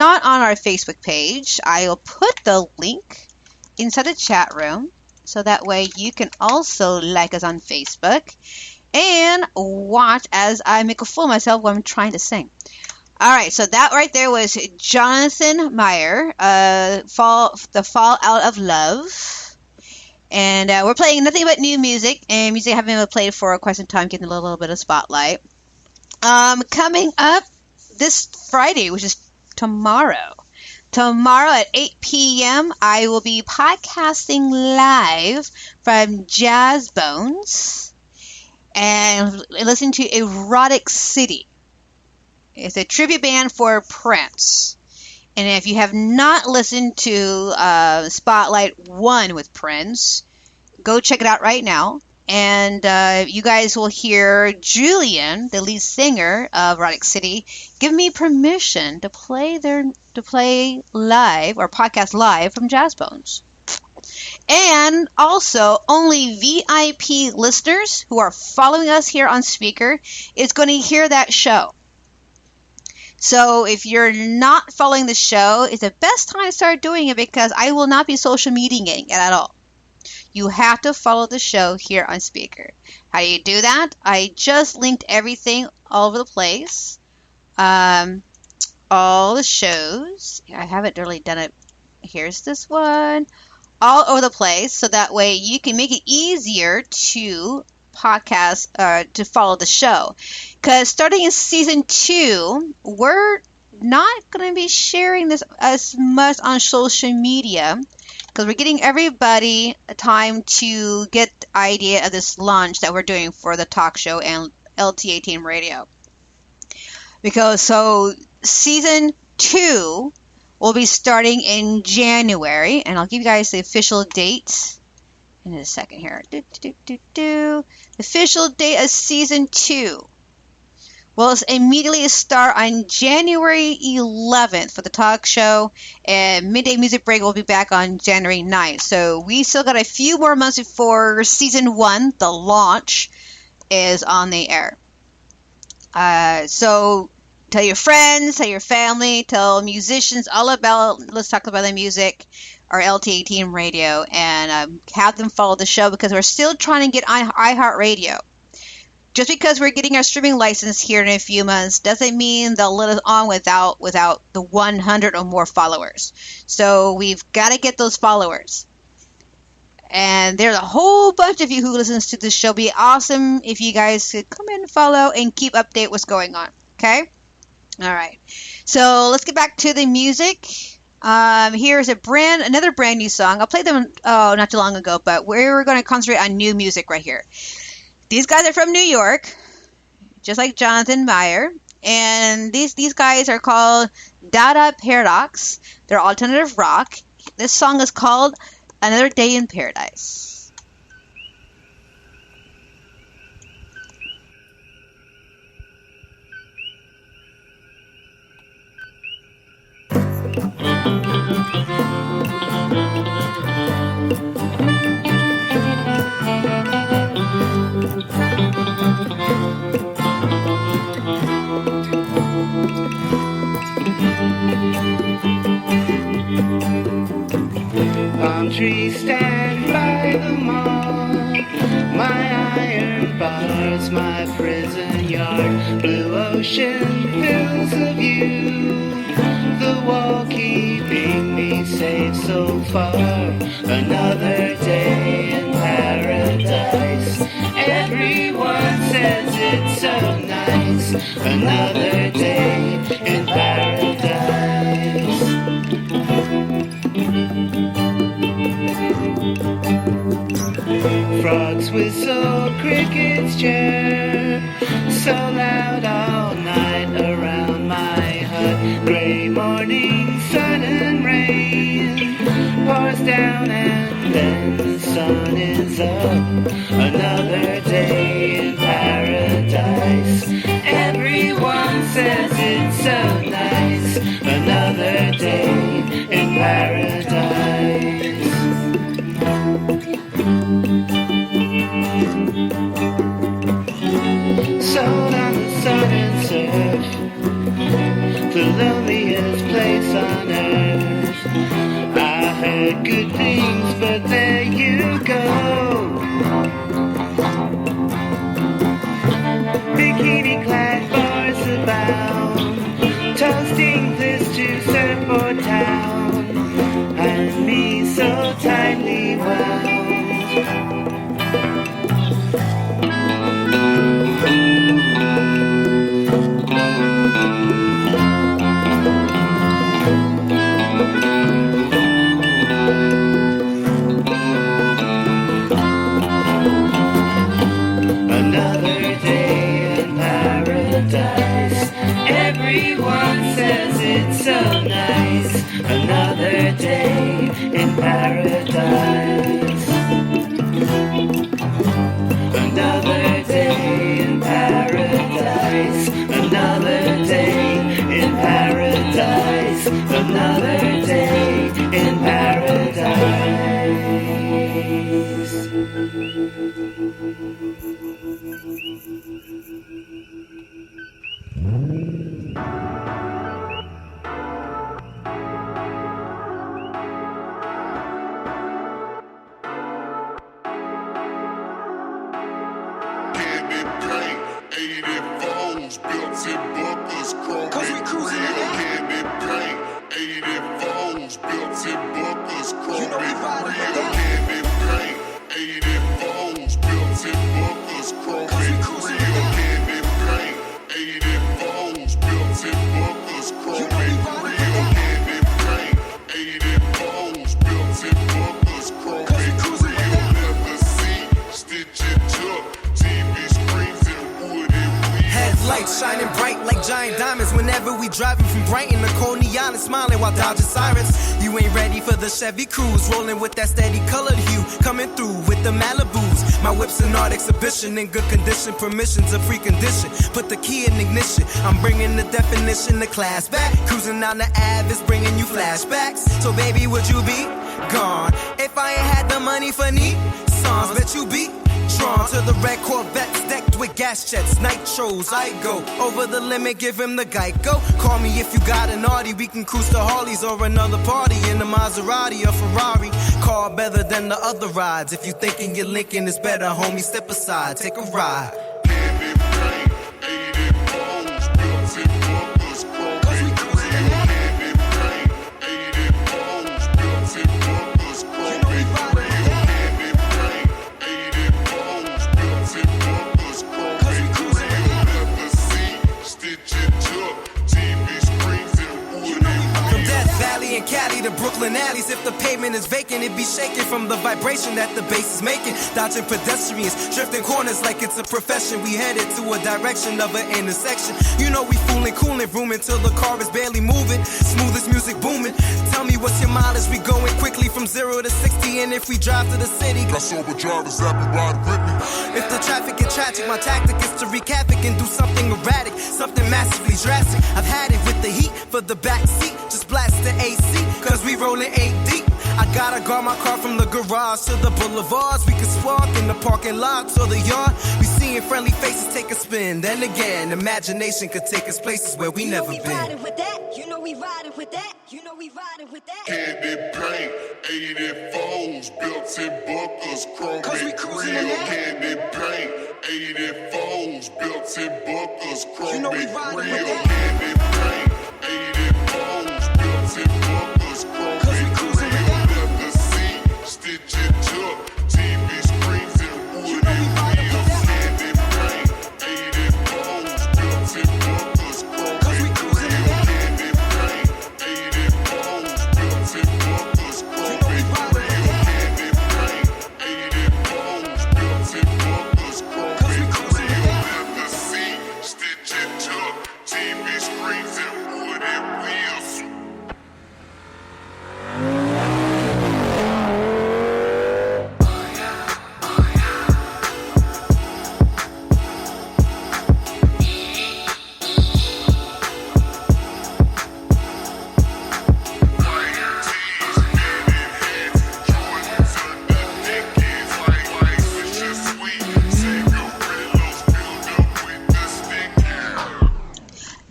not on our Facebook page, I will put the link inside the chat room so that way you can also like us on Facebook and watch as I make a fool of myself when I'm trying to sing. All right, so that right there was Jonathan Meyer, The Fall Out of Love. And we're playing nothing but new music, and music I haven't been played for quite some time, getting a little bit of spotlight. Coming up this Friday, which is tomorrow. Tomorrow at 8 p.m., I will be podcasting live from Jazz Bones and listen to Erotic City. It's a tribute band for Prince. And if you have not listened to Spotlight 1 with Prince, go check it out right now. And you guys will hear Julian, the lead singer of Erotic City, give me permission to play live or podcast live from Jazz Bones. And also, only VIP listeners who are following us here on Speaker is going to hear that show. So if you're not following the show, it's the best time to start doing it because I will not be social mediaing it at all. You have to follow the show here on Speaker. How do you do that? I just linked everything all over the place. All the shows. I haven't really done it. Here's this one. All over the place. So that way you can make it easier to podcast, to follow the show. Because starting in season 2, we're not going to be sharing this as much on social media. Because we're getting everybody a time to get the idea of this launch that we're doing for the talk show and LTATM radio. Because so season 2 will be starting in January, and I'll give you guys the official date in a second here. The official date of season 2 will immediately start on January 11th for the talk show, and Midday Music Break will be back on January 9th. So we still got a few more months before season 1, the launch, is on the air. So tell your friends, tell your family, tell musicians all about Let's Talk About the Music, or LTATM radio, and have them follow the show because we're still trying to get iHeartRadio. Just because we're getting our streaming license here in a few months doesn't mean they'll let us on without the 100 or more followers. So we've got to get those followers. And there's a whole bunch of you who listens to this show. It'd be awesome if you guys could come in and follow and keep update what's going on. Okay? All right. So let's get back to the music. Here's another brand new song. I played them not too long ago, but we're going to concentrate on new music right here. These guys are from New York, just like Jonathan Meyer, and these guys are called Dada Paradox. They're alternative rock. This song is called Another Day in Paradise. Palm trees stand by the mall, my iron bars, my prison yard, blue ocean fills the view, the wall keeping me safe so far, another day in paradise, everyone says it's so nice, another day in paradise. Frogs whistle, crickets chirp, so loud all night around my hut. Gray morning, sun and rain pours down and then the sun is up. Another day in paradise. Everyone says it's so nice. Another day in paradise. Sold on the southern surf, the loneliest place said good things, but there you go. Bikini-clad bars abound, toasting this to surfboard town, and me so tightly wound. Another day in paradise. Everyone says it's so nice. Another day in paradise. Another day in paradise. Another day in paradise. Another day in paradise. Shining bright like giant diamonds whenever we driving from Brighton to Coney Island, smiling while dodging sirens. You ain't ready for the Chevy Cruise, rolling with that steady colored hue, coming through with the Malibus. My whip's an art exhibition, in good condition, permission's a precondition. Put the key in ignition, I'm bringing the definition of class back. Cruising down the Ave is bringing you flashbacks. So baby, would you be gone if I ain't had the money for neat songs? Bet you be drawn to the red Corvettes decked with gas jets, nitros. I go over the limit, give him the Geico. Call me if you got an Audi, we can cruise to Harley's or another party in a Maserati or Ferrari. Car better than the other rides. If you thinking you're Lincoln is better, homie, step aside, take a ride. Cali to Brooklyn alleys. If the pavement is vacant, it be shaking from the vibration that the bass is making. Dodging pedestrians, drifting corners like it's a profession. We headed to a direction of an intersection. You know we fooling, cooling, room until the car is barely moving. Smoothest music booming. Tell me what's your mileage? We going quickly from 0 to 60, and if we drive to the city, got sober drivers that be riding with me. If the traffic is tragic, my tactic is to wreak havoc and do something erratic, something massively drastic. I've had it with the heat for the back seat. Just blast the AC, cause we rollin' 8 deep. I gotta guard my car from the garage to the boulevards. We can spark in the parking lot or the yard. We seeing friendly faces take a spin. Then again, imagination could take us places where we never been. Riding with that, you know we riding with that, you know we riding with that. Candy paint, 84s, built-in buckles, chrome and grill. Candy paint, 84s, built-in buckles, chrome and grill. Candy paint, 84s, built-in buckles, chrome and grill. Leather seat, stitch it up, TV screens and wood and wheels. Candy paint, 84s, built-in buckles, chrome and grill. Candy paint, 84s, built-in buckles, chrome and grill. Candy paint, 84s, built-in buckles, chrome and grill. Leather seat, stitch it up, TV screens.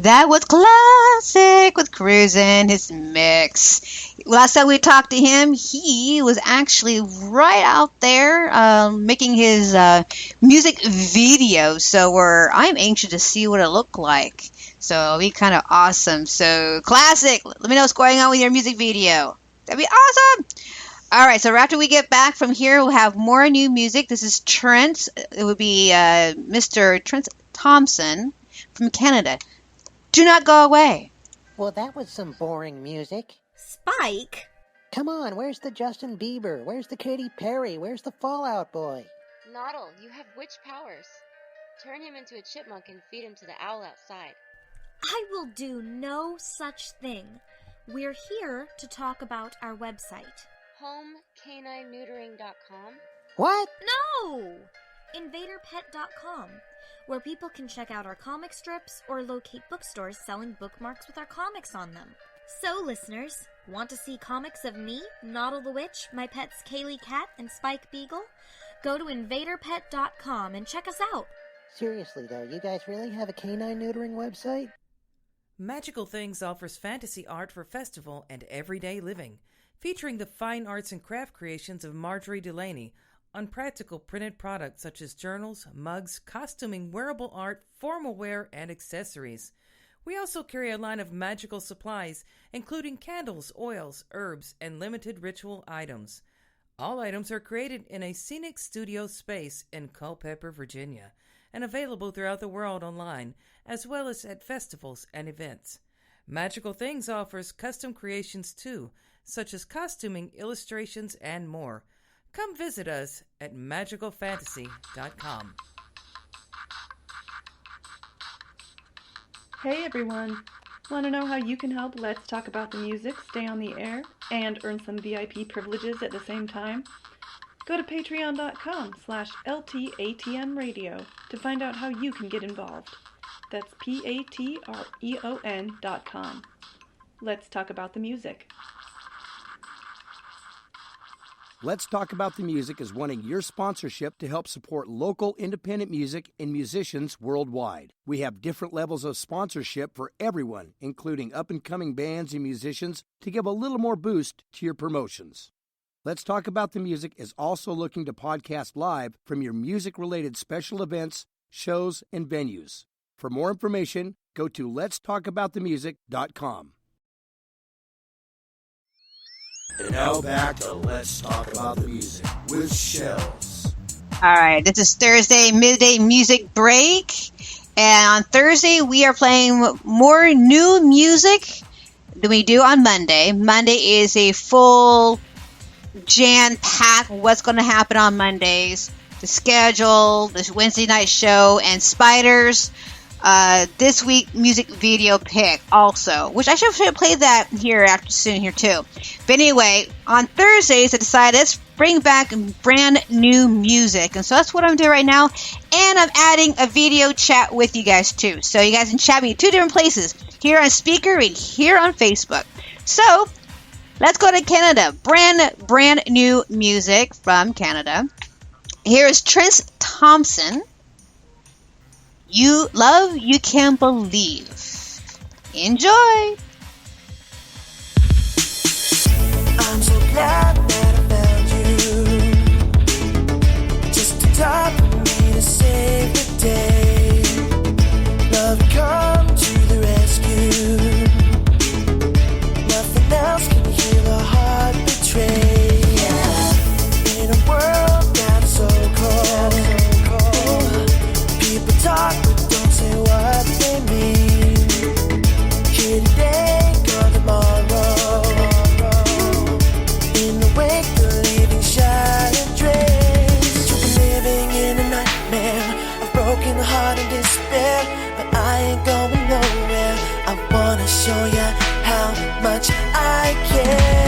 That was classic with Cruisin', his mix. Last time we talked to him, he was actually right out there making his music video. So I'm anxious to see what it looked like. So it'll be kind of awesome. So classic, let me know what's going on with your music video. That'd be awesome. All right, so after we get back from here, we'll have more new music. This is Trent. It would be Mr. Trent Thompson from Canada. Do not go away. Well, that was some boring music. Spike? Come on, where's the Justin Bieber? Where's the Katy Perry? Where's the Fallout Boy? Noddle, you have witch powers. Turn him into a chipmunk and feed him to the owl outside. I will do no such thing. We're here to talk about our website. HomeCanineNeutering.com? What? No! InvaderPet.com, where people can check out our comic strips or locate bookstores selling bookmarks with our comics on them. So, listeners, want to see comics of me, Noddle the Witch, my pets Kaylee Cat and Spike Beagle? Go to InvaderPet.com and check us out. Seriously, though, you guys really have a canine neutering website? Magical Things offers fantasy art for festival and everyday living, featuring the fine arts and craft creations of Marjorie Delaney on practical printed products such as journals, mugs, costuming, wearable art, formal wear, and accessories. We also carry a line of magical supplies, including candles, oils, herbs, and limited ritual items. All items are created in a scenic studio space in Culpeper, Virginia, and available throughout the world online, as well as at festivals and events. Magical Things offers custom creations too, such as costuming, illustrations, and more. Come visit us at magicalfantasy.com. Hey everyone! Want to know how you can help Let's Talk About the Music stay on the air and earn some VIP privileges at the same time? Go to patreon.com/LTATM-radio to find out how you can get involved. That's patreon.com. Let's Talk About the Music. Let's Talk About the Music is wanting your sponsorship to help support local independent music and musicians worldwide. We have different levels of sponsorship for everyone, including up-and-coming bands and musicians, to give a little more boost to your promotions. Let's Talk About the Music is also looking to podcast live from your music-related special events, shows, and venues. For more information, go to letstalkaboutthemusic.com. And now back to Let's Talk About the Music with Shells. All right, this is Thursday Midday Music Break. And on Thursday, we are playing more new music than we do on Monday. Monday is a full jam-packed what's going to happen on Mondays, the schedule, this Wednesday night show, and Spiders. This week music video pick also, which I should have played that here after soon here too. But anyway, on Thursdays I decided let's bring back brand new music, and so that's what I'm doing right now. And I'm adding a video chat with you guys too, so you guys can chat me in two different places, here on speaker and here on Facebook. So let's go to Canada. Brand new music from Canada. Here is Trent Thompson. You love, you can't believe. Enjoy. I'm so glad that I found you. Just to talk with me to save the day. Love come to the rescue. Nothing else can heal a heart betrayed. In a world that's so cold. People talk but don't say what they mean. Here today, gone tomorrow. In the wake, the leaving shattered dreams. You've been living in a nightmare of broken heart and despair. But I ain't going nowhere. I wanna show ya how much I care.